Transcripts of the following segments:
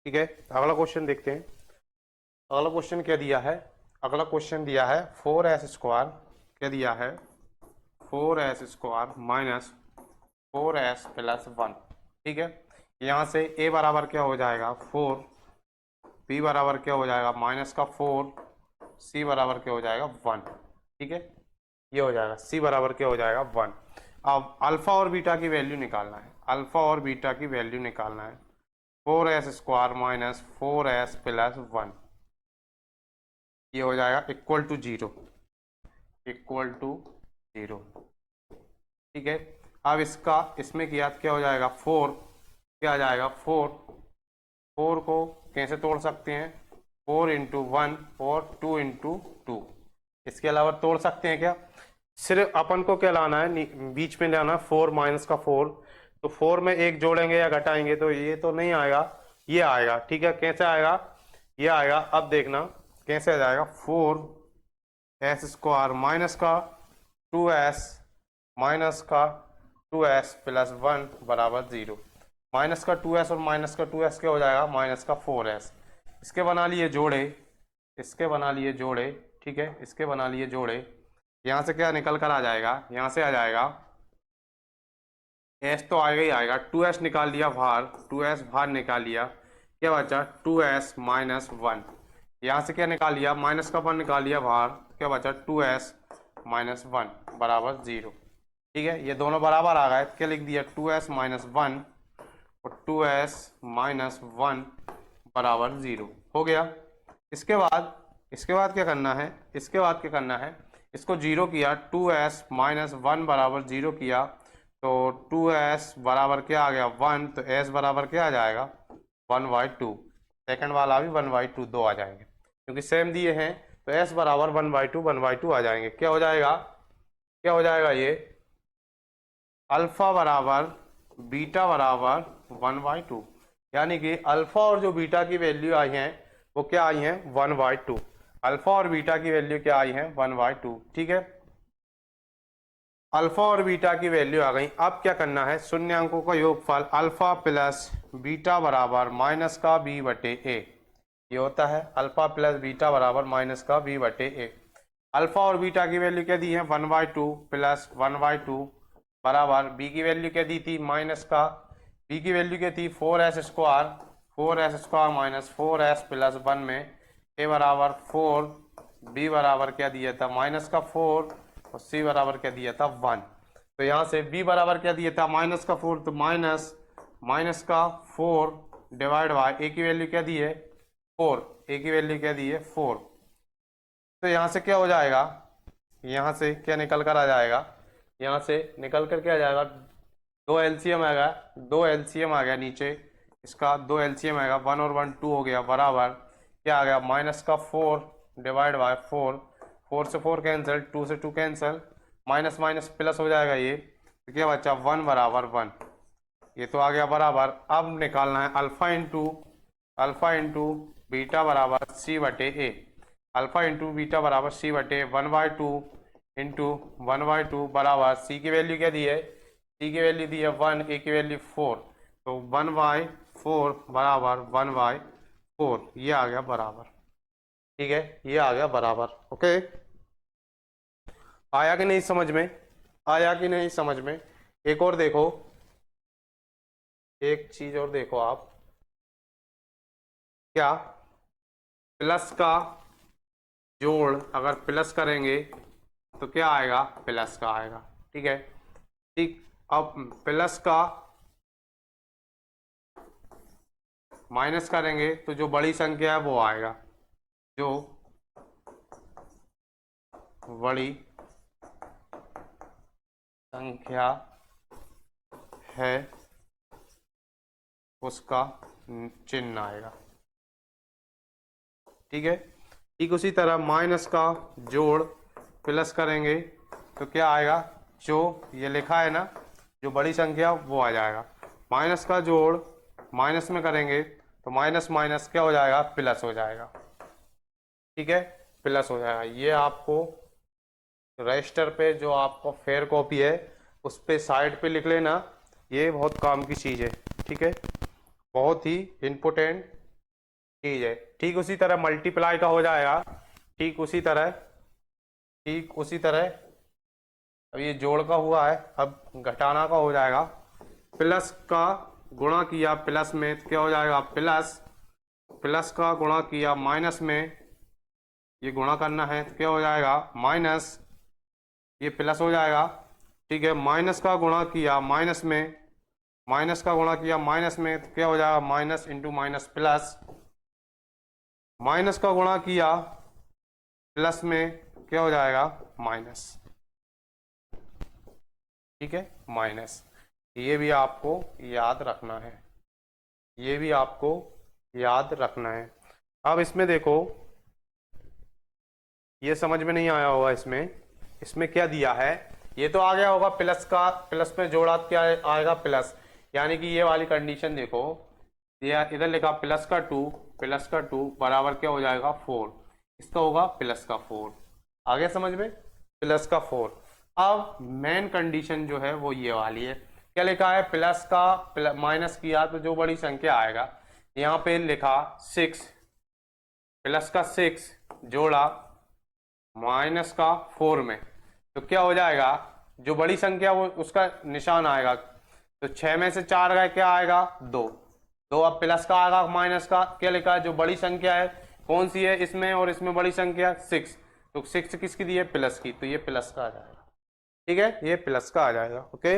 ठीक है, अगला क्वेश्चन देखते हैं। अगला क्वेश्चन क्या दिया है? अगला क्वेश्चन दिया है 4s²। क्या दिया है? 4s² minus 4s+1। ठीक है, यहाँ से a बराबर क्या हो जाएगा 4, b बराबर क्या हो जाएगा -4, c बराबर क्या हो जाएगा 1। ठीक है, ये हो जाएगा c बराबर क्या हो जाएगा 1। अब अल्फा और बीटा की वैल्यू निकालना है, अल्फा और बीटा की वैल्यू निकालना है। 4s² माइनस 4s+1 ये हो जाएगा इक्वल टू 0, इक्वल टू 0। ठीक है, अब इसका इसमें किया क्या हो जाएगा 4, क्या आ जाएगा 4, 4 को कैसे तोड़ सकते हैं? 4 इंटू 1 और 2 इंटू 2। इसके अलावा तोड़ सकते हैं क्या? सिर्फ अपन को क्या लाना है, बीच में लाना 4 माइनस का 4। तो 4 में एक जोड़ेंगे या घटाएंगे तो ये तो नहीं आएगा, ये आएगा। ठीक है, कैसे आएगा? ये आएगा। अब देखना कैसे आ जाएगा, 4s² माइनस का 2s माइनस का 2s+1 बराबर 0। माइनस का 2s और माइनस का 2s क्या हो जाएगा? माइनस का 4s। इसके बना लिए जोड़े, इसके बना लिए जोड़े। ठीक है, इसके बना लिए जोड़े। यहाँ से क्या निकल कर आ जाएगा? यहाँ से आ जाएगा s तो आएगा ही आएगा। 2s निकाल लिया बाहर, 2s बाहर निकाल लिया, क्या बचा 2s-1। यहाँ से क्या निकाल लिया? माइनस का 1 निकाल लिया बाहर, क्या बचा 2s-1 बराबर 0। ठीक है, ये दोनों बराबर आ गए, क्या लिख दिया 2s-1 और 2s-1 बराबर 0 हो गया। इसके बाद क्या करना है? इसके बाद क्या करना है? इसको 0 किया, 2s-1 बराबर 0 किया तो 2s बराबर क्या आ गया 1, तो s बराबर क्या आ जाएगा 1/2। सेकंड वाला भी 1/2 दो आ जाएंगे क्योंकि सेम दिए हैं, तो s बराबर 1/2 आ जाएंगे। क्या हो जाएगा? क्या हो जाएगा? ये अल्फा बराबर बीटा बराबर 1/2, यानी कि अल्फा और जो बीटा की वैल्यू आई है वो क्या आई है 1/2। अल्फा और बीटा की वैल्यू क्या आई है 1/2। ठीक है, अल्फा और बीटा की वैल्यू आ गई। अब क्या करना है? शून्यांकों का योगफल अल्फा प्लस बीटा बराबर माइनस का b/a। ये होता है अल्फा प्लस बीटा बराबर माइनस का b/a। अल्फा और बीटा की वैल्यू क्या दी है 1/2 प्लस 1/2 बराबर b की वैल्यू क्या दी थी माइनस का, b की वैल्यू क्या थी 4s² माइनस 4s+1 में a बराबर 4, b बराबर क्या दिया था माइनस का 4 और c बराबर क्या दिया था 1। तो यहाँ से b बराबर क्या दिया था माइनस का 4, तो माइनस का 4 डिवाइड बाय a की वैल्यू क्या दी है 4, a की वैल्यू क्या दी है 4। तो यहाँ से क्या हो जाएगा? यहाँ से क्या निकल कर आ जाएगा? यहाँ से निकल कर क्या आ जाएगा? दो एलसीएम आ गया, दो एलसीएम आ गया नीचे, इसका दो एलसीएम आएगा 1 और 1 2 हो गया बराबर क्या आ गया माइनस का 4 डिवाइड बाय 4, 4 से 4 कैंसिल, 2 से 2 कैंसिल, माइनस माइनस प्लस हो जाएगा ये, तो क्या बचा 1 बराबर 1। ये तो आ गया बराबर। अब निकालना है अल्फा इंटू बीटा बराबर c/a। अल्फा इंटू बीटा बराबर c/a 1/2 इंटू 1/2 बराबर c की वैल्यू क्या दी है? c की वैल्यू दी है 1, a की वैल्यू 4, तो 1/4 बराबर 1/4 ये आ गया बराबर। ठीक है, ये आ गया बराबर। ओके, आया कि नहीं समझ में? आया कि नहीं समझ में? एक और देखो, एक चीज और देखो आप, क्या प्लस का जोड़ अगर प्लस करेंगे तो क्या आएगा? प्लस का आएगा। ठीक है, ठीक। अब प्लस का माइनस करेंगे तो जो बड़ी संख्या है वो आएगा, जो बड़ी संख्या है उसका चिन्ह आएगा। ठीक है, ठीक उसी तरह माइनस का जोड़ प्लस करेंगे तो क्या आएगा? जो ये लिखा है ना, जो बड़ी संख्या वो आ जाएगा। माइनस का जोड़ माइनस में करेंगे तो माइनस माइनस क्या हो जाएगा? प्लस हो जाएगा। ठीक है, प्लस हो जाएगा। ये आपको रजिस्टर पे जो आपको फेयर कॉपी है उस पे साइड पे लिख लेना, ये बहुत काम की चीज़ है। ठीक है, बहुत ही इम्पोर्टेंट ठीक है, ठीक उसी तरह मल्टीप्लाई का हो जाएगा, ठीक उसी तरह अब ये जोड़ का हुआ है, अब घटाना का हो जाएगा। प्लस का गुणा किया प्लस में तो क्या हो जाएगा, प्लस का गुणा किया माइनस में, ये गुणा करना है तो क्या हो जाएगा माइनस, ये प्लस हो जाएगा। ठीक है, माइनस का गुणा किया माइनस में तो क्या हो जाएगा minus into minus plus, minus का गुणा किया प्लस में क्या हो जाएगा माइनस। ठीक है, माइनस। ये भी आपको याद रखना है, अब इसमें देखो, ये समझ में नहीं आया होगा, इसमें क्या दिया है, ये तो आ गया होगा प्लस में जोड़ा क्या आएगा प्लस, यानी कि ये वाली कंडीशन देखो, ये इधर लिखा प्लस का टू बराबर क्या हो जाएगा 4, इसका होगा प्लस का 4, आ गया समझ में, प्लस का 4। अब मेन कंडीशन जो है वो ये वाली है, क्या लिखा है प्लस का माइनस किया तो जो बड़ी संख्या आएगा, यहाँ पे लिखा 6, प्लस का 6 जोड़ा माइनस का 4 में, तो क्या हो जाएगा, जो बड़ी संख्या वो उसका निशान आएगा, तो 6 में से 4 गए क्या आएगा 2, अब प्लस का आएगा माइनस का, क्या लिखा है जो बड़ी संख्या है कौन सी है इसमें और इसमें बड़ी संख्या 6, तो 6 किसकी दी है प्लस की, तो ये प्लस का आ जाएगा। ठीक है, ये प्लस का आ जाएगा। ओके,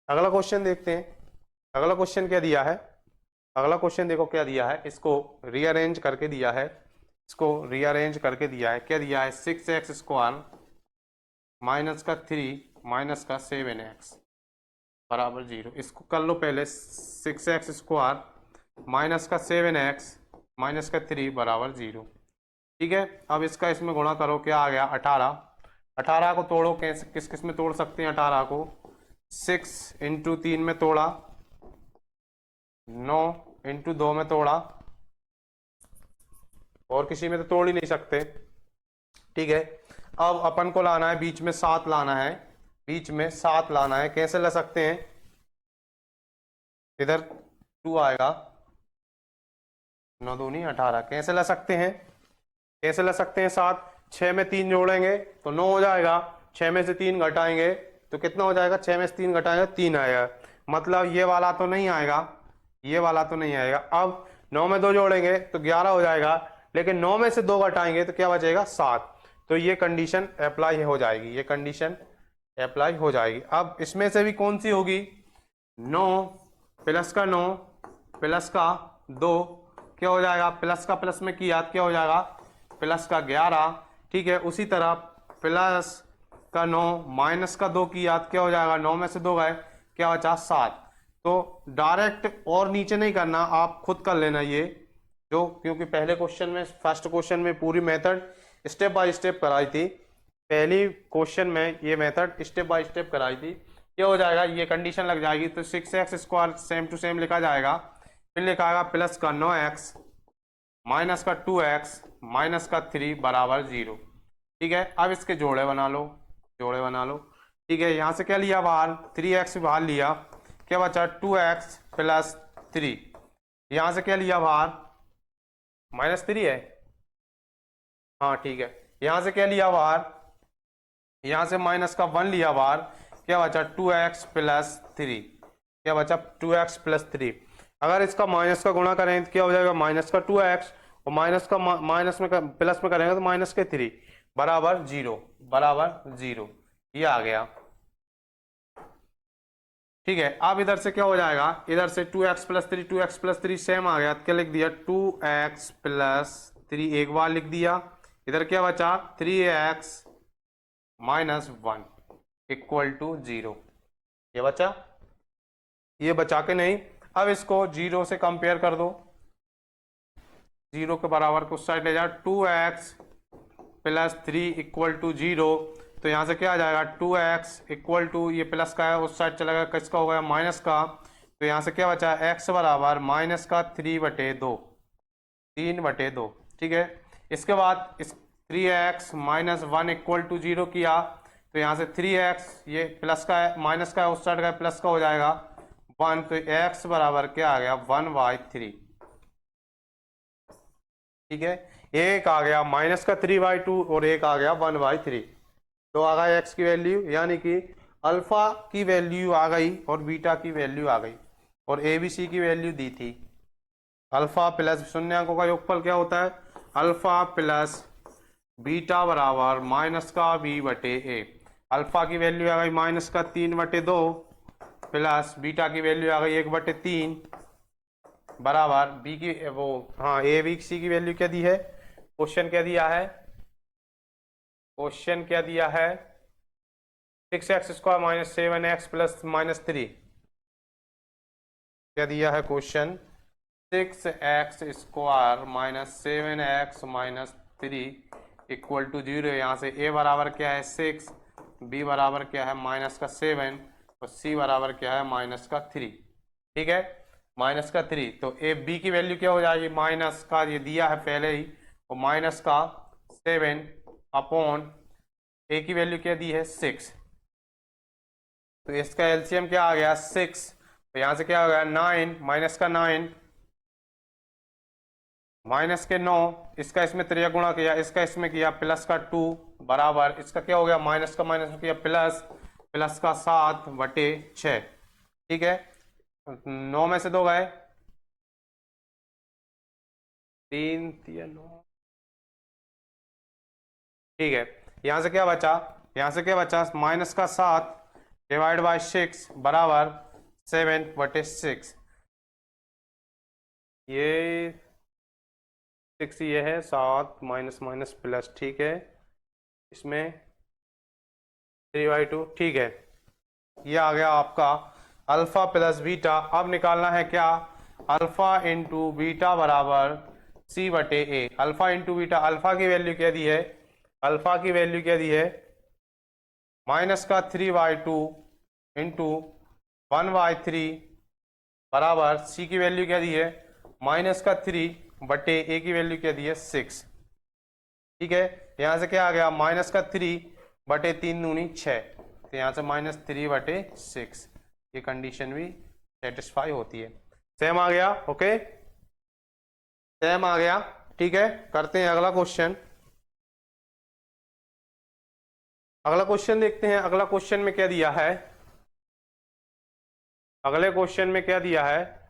अगला क्वेश्चन देखते हैं, अगला क्वेश्चन क्या दिया है, अगला क्वेश्चन देखो क्या दिया है, इसको रीअरेंज करके दिया है, क्या दिया है 6x² माइनस का 3 माइनस का 7x बराबर 0। इसको कर लो पहले, 6x² माइनस का 7x माइनस का 3 बराबर 0। ठीक है, अब इसका इसमें गुणा करो, क्या आ गया 18 को तोड़ो, किस किस में तोड़ सकते हैं 18 को, 6 इंटू 3 में तोड़ा, 9 इंटू 2 में तोड़ा, और किसी में तो तोड़ ही नहीं सकते। ठीक है, अब अपन को लाना है बीच में 7 लाना है, कैसे ला सकते हैं, इधर 2 आएगा, 9 दूनी 18, कैसे ला सकते हैं 7, 6 में 3 जोड़ेंगे तो 9 हो जाएगा, 6 में से 3 घटाएंगे तो कितना हो जाएगा, 6 में से 3 घटाएंगे 3 आएगा, मतलब ये वाला तो नहीं आएगा, अब 9 में 2 जोड़ेंगे तो 11 हो जाएगा, लेकिन 9 में से 2 घटाएंगे तो क्या बचेगा 7, तो ये कंडीशन अप्लाई हो जाएगी, अब इसमें से भी कौन सी होगी, 9 प्लस का 9 प्लस का 2 क्या हो जाएगा, प्लस का प्लस में किया क्या हो जाएगा प्लस का 11। ठीक है, उसी तरह प्लस का 9 माइनस का 2 की याद क्या हो जाएगा, 9 में से 2 गए क्या बचा 7। तो डायरेक्ट और नीचे नहीं करना, आप खुद कर लेना ये जो, क्योंकि पहले क्वेश्चन में फर्स्ट क्वेश्चन में पूरी मेथड स्टेप बाय स्टेप कराई थी, पहली क्वेश्चन में ये मेथड स्टेप बाय स्टेप कराई थी, क्या हो जाएगा ये कंडीशन लग जाएगी, तो 6x² सेम टू सेम लिखा जाएगा, फिर लिखा आएगा प्लस का 9x माइनस का 2x माइनस का 3 बराबर 0। ठीक है, अब इसके जोड़े बना लो, ठीक है, यहाँ से क्या लिया बाहर, 3x बाहर लिया, क्या बचा 2x प्लस 3, यहाँ से क्या लिया बाहर -3 है, हाँ ठीक है, यहाँ से क्या लिया बाहर, यहाँ से माइनस का 1 लिया बाहर, क्या बचा 2x प्लस 3, क्या बचा 2x प्लस 3। अगर इसका माइनस का गुणा करें तो क्या हो जाएगा माइनस का 2x, और माइनस में प्लस में करेंगे तो माइनस के 3 बराबर 0, ये आ गया। ठीक है, अब इधर से क्या हो जाएगा, इधर से 2x प्लस 3 सेम आ गया, क्या लिख दिया 2x प्लस 3 एक बार लिख दिया, इधर क्या बचा 3x माइनस 1 इक्वल टू 0, ये बचा के नहीं, अब इसको 0 से कंपेयर कर दो, 0 के बराबर को उस साइड ले जाओ, 2x प्लस 3 इक्वल टू 0, तो यहाँ से क्या आ जाएगा 2x इक्वल टू, ये प्लस का है उस साइड चला गया, किसका हो गया माइनस का, तो यहाँ से क्या बचा x बराबर माइनस का 3/2। ठीक है, इसके बाद इस 3x माइनस 1 इक्वल टू 0 किया, तो यहाँ से 3x ये प्लस का है माइनस का है उस साइड का प्लस का हो जाएगा 1, तो x बराबर क्या आ गया 1/3। ठीक है, एक आ गया -3/2 और एक आ गया 1/3। तो आ गया x की वैल्यू, यानी कि अल्फा की वैल्यू आ गई और बीटा की वैल्यू आ गई, और ए बी सी की वैल्यू दी थी। अल्फा प्लस शून्यंकों का योगफल क्या होता है, अल्फा प्लस बीटा बराबर माइनस का बी बटे ए। अल्फा की वैल्यू आ गई -3/2 प्लस बीटा की वैल्यू आ गई 1/3 बराबर बी की वो, हाँ, ए बी सी की वैल्यू क्या दी है, क्वेश्चन क्या दिया है, क्वेश्चन क्या दिया है 6x² - 7x + -3। क्या दिया है क्वेश्चन, 6x² - 7x -3 = 0। यहाँ से a बराबर क्या है 6, b बराबर क्या है -7 और c बराबर क्या है -3। ठीक है, -3। तो ए बी की वैल्यू क्या हो जाएगी, माइनस का ये दिया है पहले ही, और -7 अपॉन ए की वैल्यू क्या दी है 6। तो इसका एलसीएम क्या आ गया 6, तो यहाँ से क्या हो गया 9, -9 -9, इसका इसमें 3 गुणा किया, इसका इसमें किया +2 बराबर, इसका क्या हो गया माइनस का माइनस किया प्लस का 7/6। ठीक है, 9 में से 2 गए, 3 3 9। ठीक है, यहाँ से क्या बचा, यहाँ से क्या बचा -7 / 6 बराबर 7/6। ये 6 ये है 7 माइनस प्लस। ठीक है, इसमें 3/2। ठीक है, ये आ गया आपका अल्फा प्लस बीटा। अब निकालना है क्या, अल्फा इंटू बीटा बराबर c/a। Alpha into beta, alpha की वैल्यू क्या दी है, अल्फा की वैल्यू क्या दी है -3/2 इंटू 1/3 बराबर c की वैल्यू क्या दी है -3/a की वैल्यू क्या दी है 6। ठीक है, यहाँ से क्या आ गया -3/3 दूनी 6, तो यहाँ से -3/6। ये कंडीशन भी सेटिस्फाई होती है। सेम आ गया, ओके, सेम आ गया। ठीक है, करते हैं अगला क्वेश्चन। अगला क्वेश्चन देखते हैं, अगला क्वेश्चन में क्या दिया है, अगले क्वेश्चन में क्या दिया है,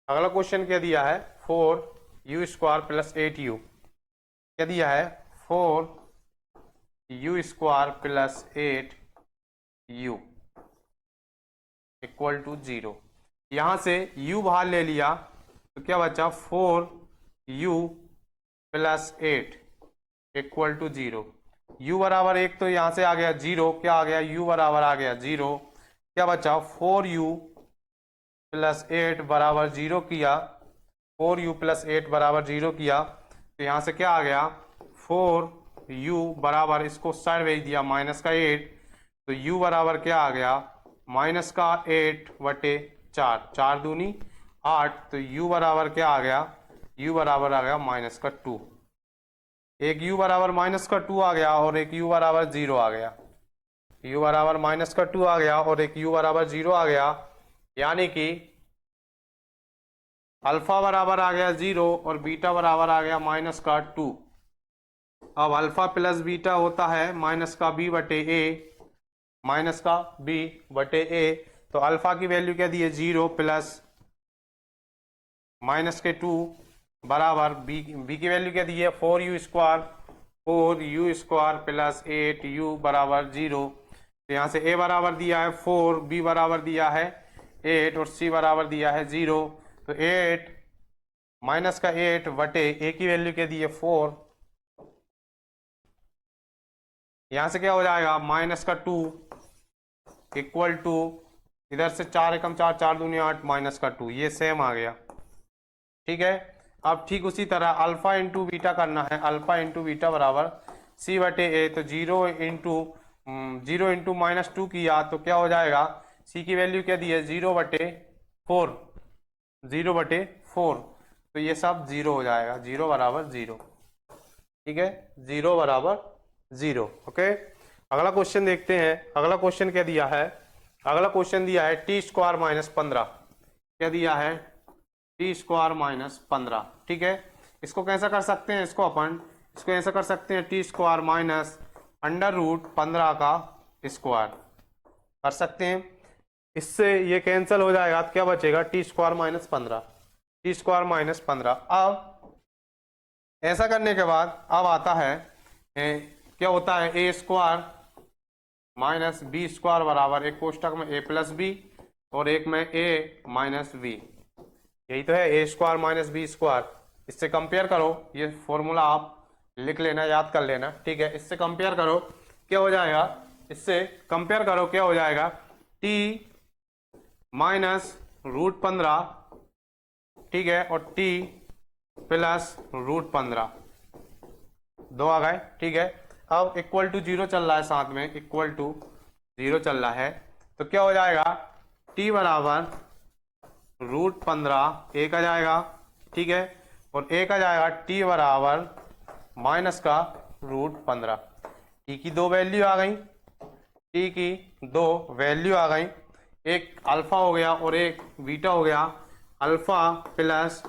अगला क्वेश्चन क्या दिया है 4u² + 8u। क्या दिया है 4u² + 8u = 0। यहां से u बाहर ले लिया तो क्या बचा 4u + 8 = 0। u बराबर 1, तो यहां से आ गया 0। क्या आ गया, u बराबर आ गया 0। क्या बचा 4u + 8 बराबर 0 किया, 4u + 8 बराबर 0 किया, तो यहाँ से क्या आ गया 4u बराबर, इसको साइड भेज दिया -8, तो u बराबर क्या आ गया -8/4, 4 दूनी 8, तो u बराबर क्या आ गया, u बराबर आ गया -2। एक u बराबर -2 आ गया और एक u बराबर 0 आ गया, u बराबर -2 आ गया और एक u बराबर 0 आ गया, यानी कि अल्फा बराबर आ गया 0 और बीटा बराबर आ गया -2। अब अल्फा प्लस बीटा होता है -b/a, -b/a। तो अल्फा की वैल्यू क्या दी है 0 प्लस -2 बराबर b की वैल्यू क्या दी है 4u² + 8u बराबर 0। तो यहाँ से a बराबर दिया है 4, b बराबर दिया है 8 और c बराबर दिया है 0। तो 8 -8/a की वैल्यू क्या दी है 4। यहाँ से क्या हो जाएगा -2 = इधर से 4 एकम 4, 4 दूनी 8, -2। ये सेम आ गया। ठीक है, अब ठीक उसी तरह अल्फा इंटू बीटा करना है। अल्फा इंटू बीटा बराबर c/a, तो 0 इंटू -2 किया तो क्या हो जाएगा, c की वैल्यू क्या दी है 0/4, 0/4। तो ये सब जीरो हो जाएगा, जीरो बराबर जीरो। ठीक है, जीरो बराबर जीरो। ओके, अगला क्वेश्चन देखते हैं। अगला क्वेश्चन क्या दिया है? अगला क्वेश्चन दिया है टी स्क्वायर माइनस 15। क्या दिया है? T square minus 15। ठीक है, इसको कैसा कर सकते हैं? इसको ऐसा कर सकते हैं, T square minus under root 15 का स्क्वायर कर सकते हैं। इससे ये कैंसिल हो जाएगा तो क्या बचेगा? T square minus 15, T square minus 15। अब ऐसा करने के बाद अब आता है क्या होता है? ए स्क्वायर माइनस बी स्क्वायर बराबर एक कोष्टक में ए प्लस बी और एक में ए माइनस बी। यही तो है, ए स्क्वायर माइनस बी स्क्वायर। इससे कंपेयर करो, ये फॉर्मूला आप लिख लेना, याद कर लेना। ठीक है, इससे कंपेयर करो क्या हो जाएगा? इससे कंपेयर करो क्या हो जाएगा? टी माइनस रूट 15, ठीक है, और टी प्लस रूट 15 दो आ गए। ठीक है, अब इक्वल टू जीरो चल रहा है, साथ में इक्वल टू जीरो चल रहा है, तो क्या हो जाएगा? टी बराबर रूट 15 एक आ जाएगा। ठीक है, और एक आ जाएगा टी बराबर माइनस का रूट 15। टी की दो वैल्यू आ गई, टी की दो वैल्यू आ गई, एक अल्फा हो गया और एक बीटा हो गया। अल्फा प्लस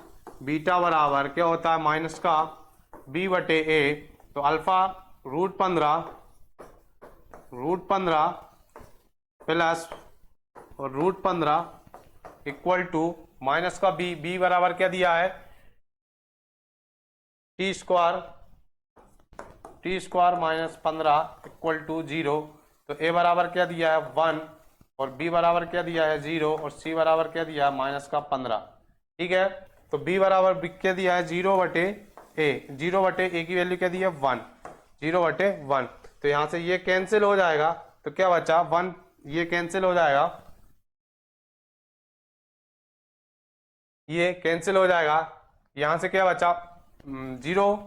बीटा बराबर क्या होता है? माइनस का बी बटे ए। तो अल्फा रूट 15 प्लस और रूट 15 इक्वल टू माइनस का बी। बी बराबर क्या दिया है? T square minus 15 equal to zero. तो ए बराबर क्या दिया है? 1, और बी बराबर क्या दिया है? 0, और सी बराबर क्या दिया है? माइनस का 15। ठीक है, तो बी बराबर क्या दिया है? 0 बटे ए। 0 बटे ए की वैल्यू क्या दी है? 1, 0 बटे 1। तो यहां से ये कैंसिल हो जाएगा, तो क्या बचा? 1, ये कैंसिल हो जाएगा, ये कैंसिल हो जाएगा। यहां से क्या बचा? 0,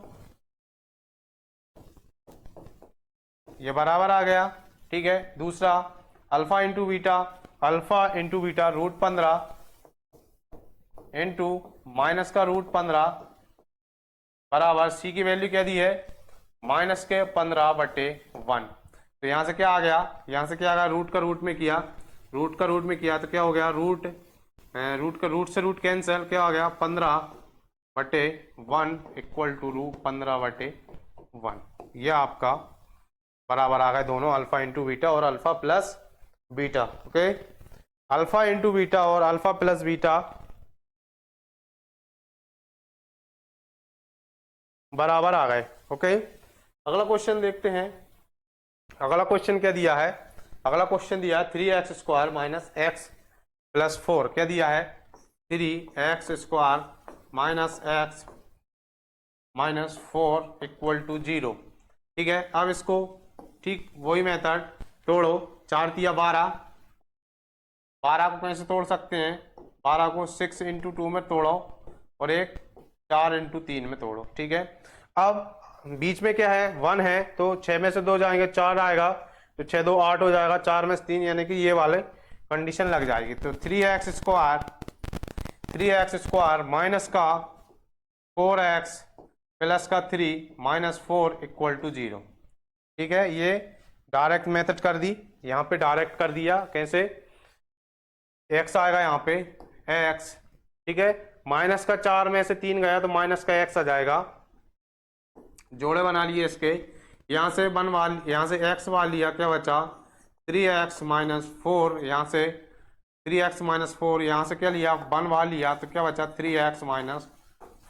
ये बराबर आ गया। ठीक है, दूसरा alpha into beta root 15 into minus का रूट 15 बराबर सी की वैल्यू क्या दी है? माइनस के 15 बटे 1। तो यहां से क्या आ गया? यहां से क्या आ गया? रूट का रूट में किया, तो क्या हो गया? रूट का रूट से रूट कैंसिल, क्या आ गया? 15 बटे 1 इक्वल टू रूट 15 बटे 1। ये आपका बराबर आ गए दोनों, अल्फा इंटू बीटा और alpha plus beta. Okay, alpha into beta और अल्फा प्लस बीटा बराबर आ गए। ओके, अगला क्वेश्चन देखते हैं। अगला क्वेश्चन क्या दिया है? अगला क्वेश्चन दिया है 3x square minus x plus 4। क्या दिया है? 3x square minus X minus 4 equal to 0। ठीक है, अब इसको ठीक वही मेथड तोड़ो। 4 तिया 12, 12 को कैसे तोड़ सकते हैं? 12 को 6 इंटू 2 में तोड़ो और एक 4 इंटू 3 में तोड़ो। ठीक है, अब बीच में क्या है? 1 है, तो 6 में से 2 जाएंगे, 4 आएगा, तो 6 2 8 हो जाएगा, 4 में से 3, यानी कि ये वाले कंडीशन लग जाएगी। तो 3x स्क्वायर माइनस का 4x प्लस का 3 माइनस 4 इक्वल टू 0। ठीक है, ये डायरेक्ट मेथड कर दी, यहाँ पे डायरेक्ट कर दिया। कैसे? x आएगा यहाँ पे x, ठीक है, माइनस का 4 में से 3 गया तो माइनस का x आ जाएगा। जोड़े बना लिए इसके, यहाँ से यहाँ से x मान लिया, क्या बचा? 3x माइनस 4, यहाँ से 3x माइनस 4, यहाँ से क्या लिया? 1 बार लिया, तो क्या बचा? 3x minus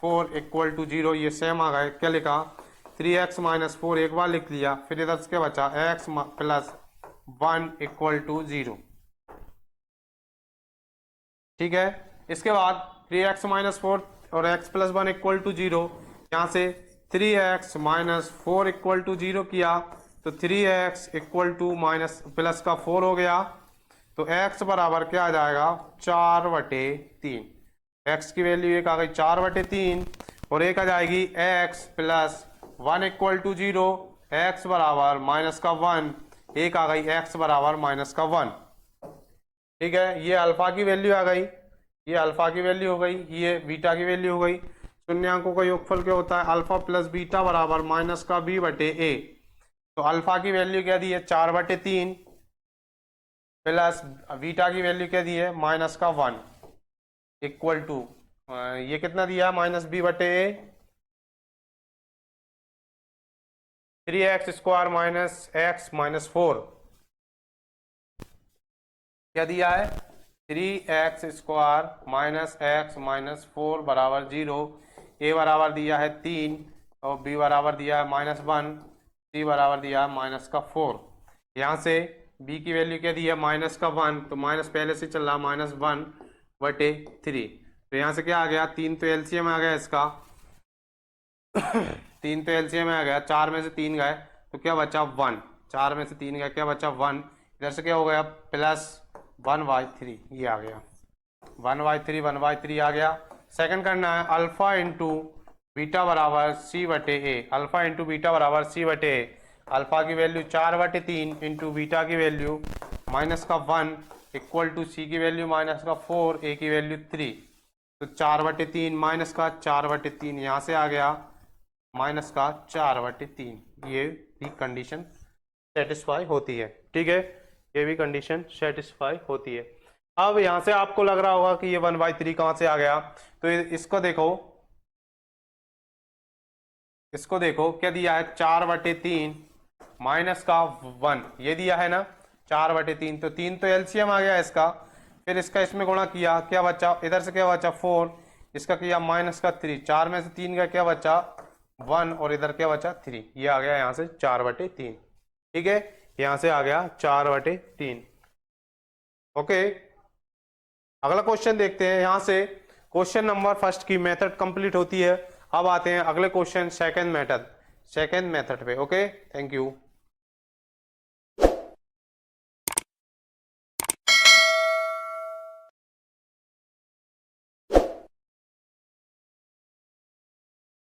4 equal to 0। ये सेम आ गए, क्या लिखा? 3x माइनस 4 एक बार लिख लिया, फिर इधर से क्या बचा? x plus 1 equal to 0। ठीक है, इसके बाद 3x माइनस 4 और x प्लस 1 इक्वल टू 0, यहाँ से 3x माइनस 4 इक्वल टू 0 किया, तो 3x equal to minus plus का 4 हो गया, तो x बराबर क्या आ जाएगा? 4 बटे 3। x की वैल्यू एक आ गई 4 बटे 3, और एक आ जाएगी x plus 1 equal to 0, x बराबर माइनस का 1, एक आ गई x बराबर माइनस का 1। ठीक है, ये अल्फा की वैल्यू आ गई, ये अल्फा की वैल्यू हो गई, ये बीटा की वैल्यू हो गई। शून्यांकों का योगफल क्या होता है, अल्फा प्लस बीटा बराबर माइनस का बी बटे ए। तो अल्फा की वैल्यू क्या दी है 4/3 प्लस बीटा की वैल्यू क्या दी है -1 इक्वल टू ये कितना दिया माइनस बी बटे ए 3x² माइनस x माइनस 4 क्या दिया है 3x² माइनस x माइनस 4 बराबर 0। ए बराबर दिया है 3 और बी बराबर दिया है -1, सी बराबर दिया है -4। यहाँ से b की वैल्यू क्या दी है -1, तो माइनस पहले से चल रहा -1/3। तो यहाँ से क्या आ गया 3 तो एलसीएम आ गया इसका 3 तो एलसीएम आ गया, 4 में से 3 गए तो क्या बचा 1, 4 में से 3 गए क्या बचा 1। इधर से क्या हो गया +1/3 ये आ गया 1/3 आ गया। सेकंड करना है अल्फा इंटू बीटा बराबर सी बटे ए, अल्फा इंटू बीटा बराबर सी बटे ए। अल्फा की वैल्यू 4/3 इंटू बीटा की वैल्यू -1 इक्वल टू सी की वैल्यू -4 ए की वैल्यू 3। तो 4/3 -4/3 यहाँ से आ गया -4/3। ये भी कंडीशन सेटिस्फाई होती है, ठीक है, ये भी कंडीशन सेटिस्फाई होती है। अब यहां से आपको लग रहा होगा कि ये 1/3 कहां से आ गया, तो इसको देखो क्या दिया है 4/3 -1 ये दिया है ना 4/3, तो 3 तो एलसीएम आ गया इसका, फिर इसका इसमें गुणा किया क्या बचा, इधर से क्या बचा 4, इसका किया -3, 4 में से 3 का क्या बचा 1 और इधर क्या बचा 3, ये आ गया यहाँ से 4/3, ठीक है, यहाँ से आ गया 4/3। ओके, अगला क्वेश्चन देखते हैं। यहाँ से क्वेश्चन नंबर फर्स्ट की मेथड कंप्लीट होती है। अब आते हैं अगले क्वेश्चन सेकंड मेथड पे। Okay, thank you.